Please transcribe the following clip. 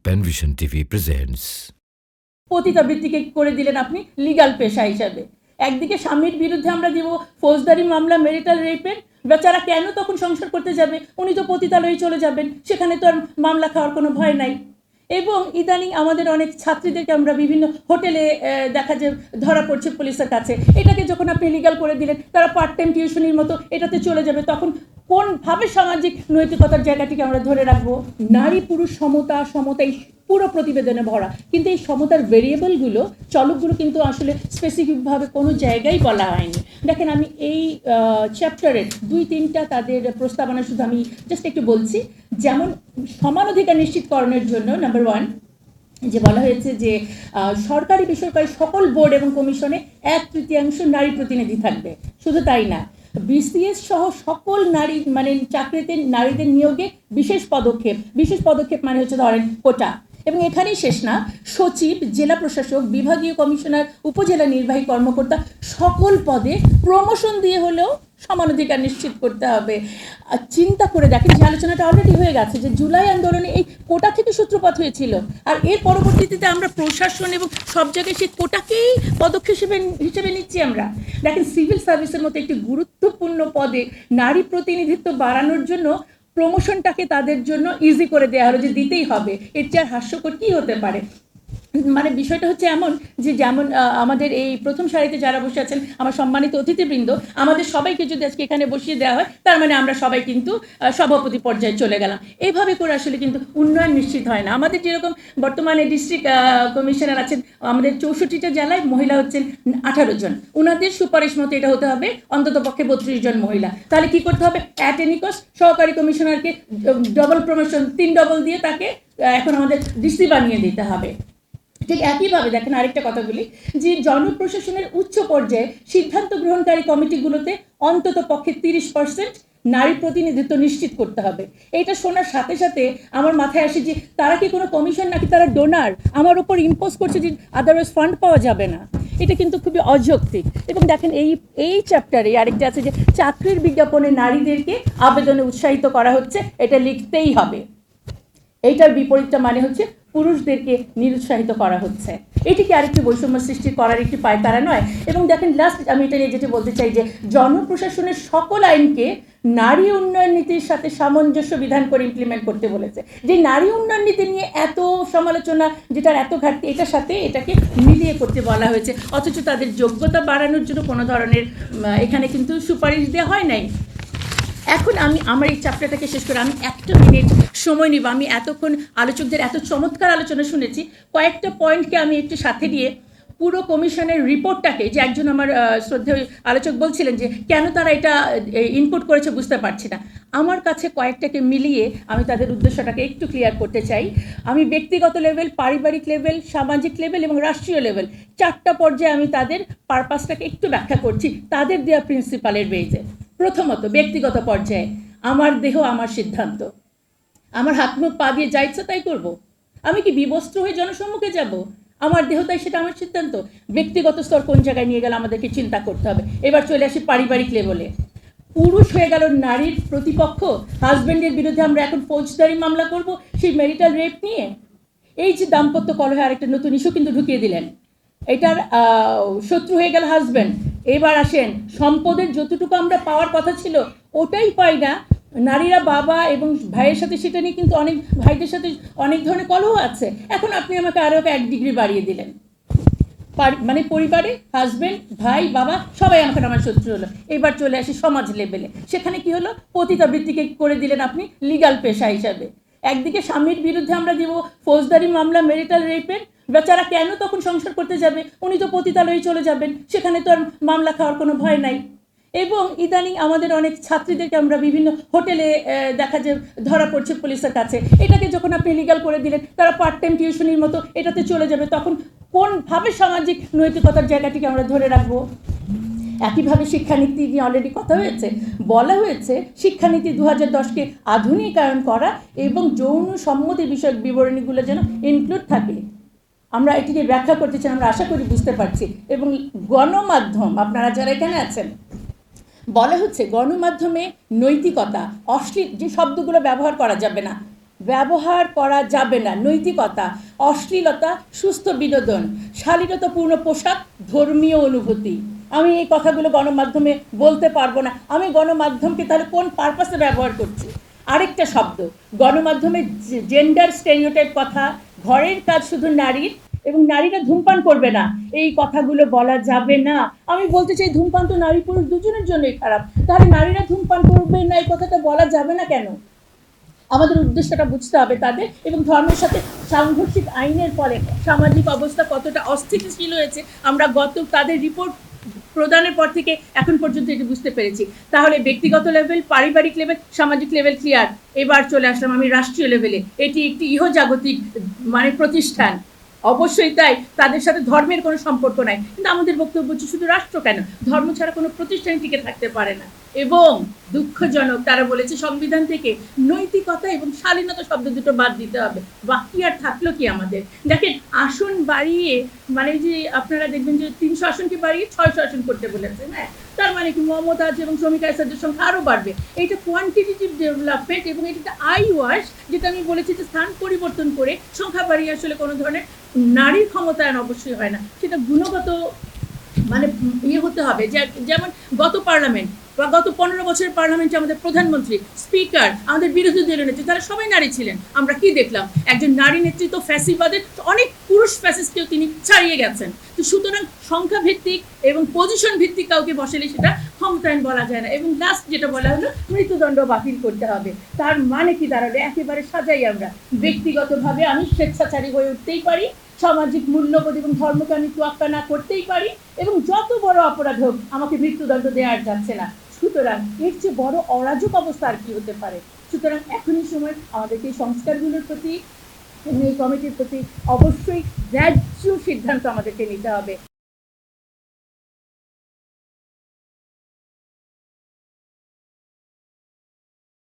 Panvision TV presents পতিতাবৃত্তিকে করে দিলেন আপনি লিগ্যাল পেশা হিসাবে। একদিকে স্বামীর বিরুদ্ধে আমরা দিব ফৌজদারি মামলা মেরিটাল রেপের, বেচারা কেন তখন সংসার করতে যাবে, উনি তো পতিতালয়ে চলে যাবেন, সেখানে তো আর মামলা খাওয়ার কোনো ভয় নাই। এবং ইদানিং আমাদের অনেক ছাত্রীদেরকে আমরা বিভিন্ন হোটেলে দেখা যে ধরা পড়ছে পুলিশের কাছে, এটাকে যখন আপনি লিগ্যাল করে দিলেন তারা পার্ট টাইম টিউশনির মতো এটাতে চলে যাবে, তখন কোনভাবে সামাজিক নৈতিকতার জায়গাটিকে আমরা ধরে রাখবো? নারী পুরুষ সমতা এই পুরো প্রতিবেদনে ভরা, কিন্তু এই সমতার ভেরিয়েবলগুলো চলকগুলো কিন্তু আসলে স্পেসিফিকভাবে কোনো জায়গায় বলা হয়নি। দেখেন, আমি এই চ্যাপ্টারের 2-3টা তাদের প্রস্তাবনা শুধু আমি জাস্ট একটু বলছি। যেমন সমান অধিকার নিশ্চিতকরণের জন্য নাম্বার 1 যে বলা হয়েছে যে সরকারি বেসরকারি সকল বোর্ড এবং কমিশনে 1/3 নারী প্রতিনিধি থাকবে। শুধু তাই না, বিসিএস সহ সকল নারী মানে চাকরিতে নারীদের নিয়োগে বিশেষ পদক্ষেপ মানে হচ্ছে ধরেন কোটা। এবং এখানেই শেষ না, সচিব, জেলা প্রশাসক, বিভাগীয় কমিশনার, উপজেলা নির্বাহী কর্মকর্তা সকল পদে প্রমোশন দিয়ে হলেও সমান অধিকার নিশ্চিত করতে হবে। চিন্তা করে দেখেন, যে আলোচনাটা অলরেডি হয়ে গেছে যে জুলাই আন্দোলনে এই কোটা থেকে সূত্রপাত হয়েছিল, আর এর পরবর্তীতে আমরা প্রশাসন এবং সব জায়গায় সেই কোটাকেই পদক্ষেপ হিসেবে নিচ্ছি আমরা। দেখেন, সিভিল সার্ভিসের মতো একটি গুরুত্বপূর্ণ পদে নারী প্রতিনিধিত্ব বাড়ানোর জন্য প্রমোশনটাকে তাদের জন্য ইজি করে দেওয়া হলো, যে দিতেই হবে। এর চেয়ে আর হাস্যকর কী হতে পারে? মানে বিষয়টা হচ্ছে এমন যে যেমন আমাদের এই প্রথম সারিতে যারা বসে আছেন আমার সম্মানিত অতিথিবৃন্দ, আমাদের সবাইকে যদি আজকে এখানে বসিয়ে দেওয়া হয়, তার মানে আমরা সবাই কিন্তু সভাপতি পর্যায়ে চলে গেলাম। এইভাবে করে আসলে কিন্তু উন্নয়ন নিশ্চিত হয় না। আমাদের যেরকম বর্তমানে ডিস্ট্রিক্ট কমিশনার আছেন, আমাদের 64টা জেলায় মহিলা হচ্ছেন 18 জন, ওনাদের সুপারিশ মতো এটা হতে হবে অন্তত পক্ষে 32 জন মহিলা। তাহলে কি করতে হবে? অ্যাট এনি কস্ট সহকারী কমিশনারকে ডবল প্রমোশন, 3 ডবল দিয়ে তাকে এখন আমাদের ডিসি বানিয়ে দিতে হবে। ঠিক একইভাবে দেখেন, আরেকটা কথা বলি, যে জনপ্রশাসনের উচ্চ পর্যায়ে সিদ্ধান্ত গ্রহণকারী কমিটিগুলোতে অন্তত পক্ষে 30% নারী প্রতিনিধিত্ব নিশ্চিত করতে হবে। এটা শোনার সাথে সাথে আমার মাথায় আসে যে তারা কি কোনো কমিশন নাকি তারা ডোনার আমার উপর ইম্পোজ করছে, যে আদারওয়াইজ ফান্ড পাওয়া যাবে না। এটা কিন্তু খুবই অযৌক্তিক। এবং দেখেন, এই চ্যাপ্টারে আরেকটা আছে যে চাকরির বিজ্ঞাপনে নারীদেরকে আবেদনে উৎসাহিত করা হচ্ছে, এটা লিখতেই হবে। এইটার বিপরীতটা মানে হচ্ছে পুরুষদেরকে নিরুৎসাহিত করা হচ্ছে। এটিকে আরেকটি বৈষম্য সৃষ্টি করার একটি পায়তারা নয়? এবং দেখেন, লাস্ট আমি এটা নিয়ে যেটা বলতে চাই যে জনপ্রশাসনের সকল আইনকে নারী উন্নয়ন নীতির সাথে সামঞ্জস্য বিধান করে ইমপ্লিমেন্ট করতে বলেছে। যে নারী উন্নয়ন নীতি নিয়ে এত সমালোচনা, যেটার এত ঘাটতি, এটার সাথে এটাকে মিলিয়ে করতে বলা হয়েছে, অথচ তাদের যোগ্যতা বাড়ানোর জন্য কোনো ধরনের এখানে কিন্তু সুপারিশ দেওয়া হয় নাই। এখন আমি আমার এই চ্যাপ্টারটাকে শেষ করে আমি 1 মিনিট সময় নিব। আমি এতক্ষণ আলোচকদের এত চমৎকার আলোচনা শুনেছি, কয়েকটা পয়েন্টকে আমি একটু সাথে দিয়ে পুরো কমিশনের রিপোর্টটাকে, যে একজন আমার শ্রদ্ধেয় আলোচক বলছিলেন যে কেন তারা এটা ইনপুট করেছে বুঝতে পারছি না, আমার কাছে কয়েকটাকে মিলিয়ে আমি তাদের উদ্দেশ্যটাকে একটু ক্লিয়ার করতে চাই। আমি ব্যক্তিগত লেভেল, পারিবারিক লেভেল, সামাজিক লেভেল এবং রাষ্ট্রীয় লেভেল 4টা পর্যায়ে আমি তাদের পারপাসটাকে একটু ব্যাখ্যা করছি তাদের দেওয়া প্রিন্সিপালের বেজে। প্রথমত, ব্যক্তিগত পর্যায়ে আমার দেহ আমার সিদ্ধান্ত, আমার হাত মুখ পা দিয়ে যা ইচ্ছা তাই করবো। আমি কি বিবস্ত্র হয়ে জনসম্মুখে যাব? আমার দেহ তাই, সেটা আমার সিদ্ধান্ত। ব্যক্তিগত স্তর কোন জায়গায় নিয়ে গেলে আমাদেরকে চিন্তা করতে হবে। এবার চলে আসি পারিবারিক লেভেলে। পুরুষ হয়ে গেল নারীর প্রতিপক্ষ, হাজব্যান্ডের বিরুদ্ধে আমরা এখন ফৌজদারি মামলা করব সেই মেরিটাল রেপ নিয়ে। এই যে দাম্পত্য কলহে আরেকটা নতুন ইস্যু কিন্তু ঢুকিয়ে দিলেন, এটার শত্রু হয়ে গেল হাজব্যান্ড। এবার আসেন, সম্পদের যতটুকু আমরা পাওয়ার কথা ছিল ওটাই পাই না, নারীরা বাবা এবং ভাইয়ের সাথে সেটা নিয়ে কিন্তু অনেক ভাইদের সাথে অনেক ধরনের কলহ আছে। এখন আপনি আমাকে আরও 1 ডিগ্রি বাড়িয়ে দিলেন, মানে পরিবারে হাজব্যান্ড, ভাই, বাবা সবাই আমাকে আমার শত্রু হলো। এবার চলে আসি সমাজ লেভেলে, সেখানে কি হলো? পতিতাবৃত্তিকে করে দিলেন আপনি লিগ্যাল পেশা হিসাবে। একদিকে স্বামীর বিরুদ্ধে আমরা দিব ফৌজদারি মামলা মেরিটাল রেপের, বেচারা কেন তখন সংসার করতে যাবে, উনি তো পতিতালয়ে চলে যাবেন, সেখানে তো আর মামলা খাওয়ার কোনো ভয় নাই। এবং ইদানিং আমাদের অনেক ছাত্রীদেরকে আমরা বিভিন্ন হোটেলে দেখা যে ধরা পড়ছে পুলিশের কাছে, এটাকে যখন আপনি লিগ্যাল করে দিলেন তারা পার্ট টাইম টিউশনির মতো এটাতে চলে যাবে, তখন কোনভাবে সামাজিক নৈতিকতার জায়গাটিকে আমরা ধরে রাখবো? একইভাবে শিক্ষানীতি নিয়ে অলরেডি কথা হয়েছে, বলা হয়েছে শিক্ষানীতি 2010-কে আধুনিকায়ন করা এবং যৌন সম্মতি বিষয়ক বিবরণীগুলো যেন ইনক্লুড থাকে। আমরা এটিকে ব্যাখ্যা করতে চাই, আমরা আশা করি বুঝতে পারছি। এবং গণমাধ্যম, আপনারা যারা এখানে আছেন, বলা হচ্ছে গণমাধ্যমে নৈতিকতা, অশ্লীল যে শব্দগুলো ব্যবহার করা যাবে না, ব্যবহার করা যাবে না নৈতিকতা, অশ্লীলতা, সুস্থ বিনোদন, শালীনতাপূর্ণ পোশাক, ধর্মীয় অনুভূতি। আমি এই কথাগুলো গণমাধ্যমে বলতে পারবো না। আমি গণমাধ্যমকে তাহলে কোন পারপাসে ব্যবহার করছি? আরেকটা শব্দ, গণমাধ্যমে জেন্ডার স্টেরিওটাইপ কথা, ঘরের কাজ শুধু নারীর এবং নারীরা ধূমপান করবে না, এই কথাগুলো বলা যাবে না। আমি বলতে চাই ধূমপান তো নারী পুরুষ দুজনের জন্যই খারাপ, তাহলে নারীরা ধূমপান করবে না এই কথাটা বলা যাবে না কেন? আমাদের উদ্দেশ্যটা বুঝতে হবে তাদের, এবং ধর্মের সাথে সাংঘর্ষিক আইনের ফলে সামাজিক অবস্থা কতটা অস্থিতিশীল হয়েছে আমরা তাদের রিপোর্ট প্রদানের পর থেকে এখন পর্যন্ত এটি বুঝতে পেরেছি। তাহলে ব্যক্তিগত লেভেল, পারিবারিক লেভেল, সামাজিক লেভেল ক্লিয়ার। এবার চলে আসলাম আমি রাষ্ট্রীয় লেভেলে। এটি একটি ইহজাগতিক প্রতিষ্ঠান, অবশ্যই তাই, তাদের সাথে ধর্মের কোনো সম্পর্ক নাই, কিন্তু আমাদের বক্তব্য হচ্ছে শুধু রাষ্ট্র কেন, ধর্ম ছাড়া কোনো প্রতিষ্ঠান টিকে থাকতে পারে না। এবং দুঃখজনক তারা বলেছে সংবিধান থেকে নৈতিকতা এবং শালীনতা শব্দ দুটো বাদ দিতে হবে। বাকি আর থাকলো কি আমাদের? দেখেন, আসন বাড়িয়ে যে আপনারা দেখবেন যে 300 আসনকে বাড়িয়ে 600 আসন করতে বলেছে, হ্যাঁ, তার মানে কি মমতাজ এবং শ্রমিক আইসাদের সংখ্যা আরও বাড়বে। এইটা কোয়ান্টিটেটিভ ডেভেলপমেন্ট এবং এটা একটা আই ওয়াশ, যেটা আমি বলেছি যে স্থান পরিবর্তন করে সংখ্যা বাড়িয়ে আসলে কোনো ধরনের নারীর ক্ষমতায়ন অবশ্যই হয় না, সেটা গুণগত হতে হবে। যেমন গত পার্লামেন্ট বা গত 15 বছরের পার্লামেন্টে আমাদের প্রধানমন্ত্রী, স্পিকার, আমাদের বিরোধী দলীয় নেত্রী, তারা সবাই নারী ছিলেন। আমরা কি দেখলাম? একজন নারী নেতৃত্ব ফ্যাসিবাদের অনেক পুরুষ ফ্যাসিস্টকেও তিনি ছাড়িয়ে গেছেন। তো সুতরাং সংখ্যা ভিত্তিক এবং পজিশন ভিত্তিক কাউকে বসালে সেটা ক্ষমতায়ন বলা যায় না। এবং লাস্ট যেটা বলা হলো, মৃত্যুদণ্ড বাতিল করতে হবে। তার মানে কি দাঁড়ালো? একেবারে সাজাই আমরা ব্যক্তিগতভাবে আমি স্বেচ্ছাচারী হয়ে উঠতেই পারি, সামাজিক মূল্যবোধ এবং ধর্মকে আমি তোয়াক্কা না করতেই পারি, এবং যত বড় অপরাধ হোক আমাকে মৃত্যুদণ্ড দেওয়া যাচ্ছে না। সুতরাং এর চেয়ে বড় অরাজক অবস্থা আর কি হতে পারে? সুতরাং এখনই সময় আমাদেরকে এই সংস্কারগুলোর প্রতি এবং এই কমিটির প্রতি অবশ্যই ন্যায্য সিদ্ধান্ত আমাদেরকে নিতে হবে।